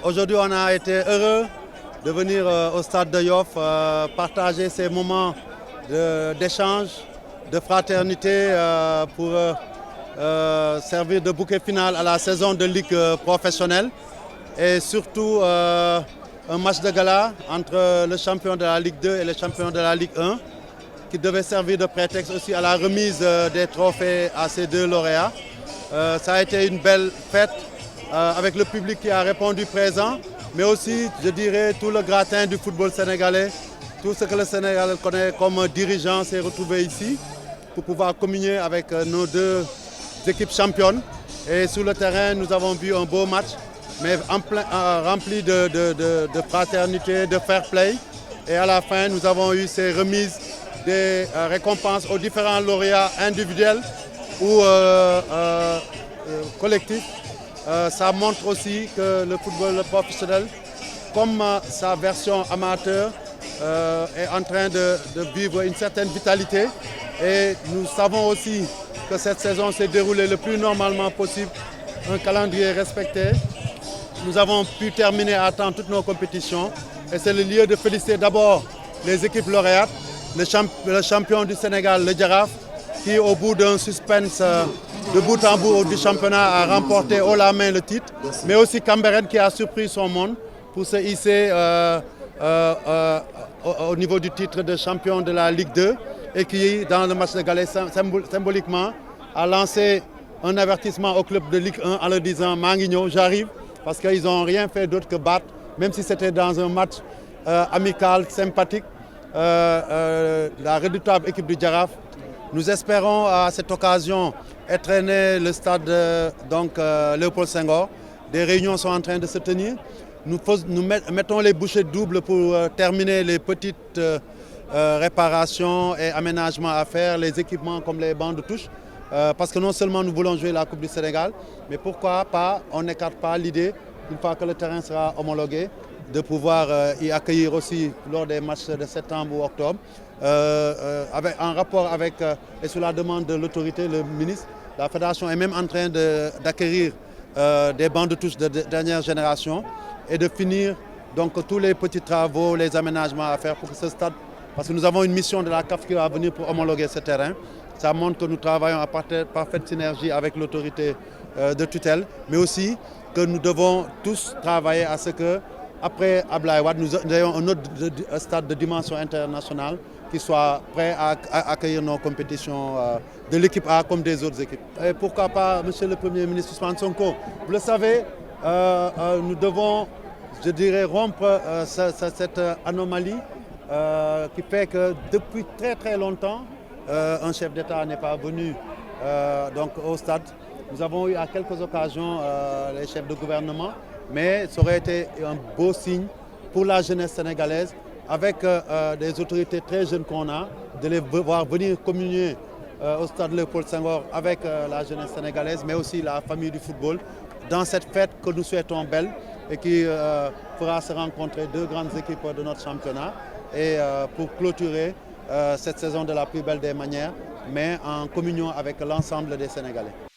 Aujourd'hui, on a été heureux de venir au stade de Yoff partager ces moments d'échange, de fraternité pour servir de bouquet final à la saison de Ligue professionnelle et surtout un match de gala entre le champion de la Ligue 2 et le champion de la Ligue 1 qui devait servir de prétexte aussi à la remise des trophées à ces deux lauréats. Ça a été une belle fête avec le public qui a répondu présent, mais aussi, je dirais, tout le gratin du football sénégalais, tout ce que le Sénégal connaît comme dirigeant s'est retrouvé ici pour pouvoir communier avec nos deux équipes championnes. Et sur le terrain, nous avons vu un beau match, mais rempli de fraternité, de fair play. Et à la fin, nous avons eu ces remises des récompenses aux différents lauréats individuels ou collectifs. Ça montre aussi que le football professionnel, comme sa version amateur, est en train de vivre une certaine vitalité. Et nous savons aussi que cette saison s'est déroulée le plus normalement possible, un calendrier respecté. Nous avons pu terminer à temps toutes nos compétitions et c'est le lieu de féliciter d'abord les équipes lauréates, le champion du Sénégal, le Jaraaf, qui au bout d'un suspense de bout en bout du championnat a remporté haut la main le titre, mais aussi Cambérène qui a surpris son monde pour se hisser au niveau du titre de champion de la Ligue 2 et qui, dans le match de gala, symboliquement, a lancé un avertissement au club de Ligue 1 en leur disant « Manguigno, j'arrive » parce qu'ils n'ont rien fait d'autre que battre, même si c'était dans un match amical, sympathique, la redoutable équipe du Jaraaf. Nous espérons à cette occasion entraîner le stade Léopold Senghor. Des réunions sont en train de se tenir. Nous mettons les bouchées doubles pour terminer les petites réparations et aménagements à faire, les équipements comme les bancs de touche. Parce que non seulement nous voulons jouer la Coupe du Sénégal, mais pourquoi pas, on n'écarte pas l'idée, une fois que le terrain sera homologué, de pouvoir y accueillir aussi lors des matchs de septembre ou octobre. En rapport avec et sous la demande de l'autorité, le ministre, la fédération est même en train d'acquérir des bancs de touche de dernière génération et de finir donc tous les petits travaux, les aménagements à faire pour que ce stade, parce que nous avons une mission de la CAF qui va venir pour homologuer ce terrain. Ça montre que nous travaillons à parfaite synergie avec l'autorité de tutelle, mais aussi que nous devons tous travailler à ce que, après Abdoulaye Wade, nous ayons un autre stade de dimension internationale qui soit prêt à accueillir nos compétitions de l'équipe A comme des autres équipes. Et pourquoi pas, Monsieur le Premier ministre Ousmane Sonko, vous le savez, nous devons, je dirais, rompre cette anomalie qui fait que depuis très longtemps, un chef d'État n'est pas venu au stade. Nous avons eu à quelques occasions les chefs de gouvernement, mais ça aurait été un beau signe pour la jeunesse sénégalaise, avec des autorités très jeunes qu'on a, de les voir venir communier au stade Léopold Senghor avec la jeunesse sénégalaise, mais aussi la famille du football, dans cette fête que nous souhaitons belle et qui fera se rencontrer deux grandes équipes de notre championnat et pour clôturer cette saison de la plus belle des manières, mais en communion avec l'ensemble des Sénégalais.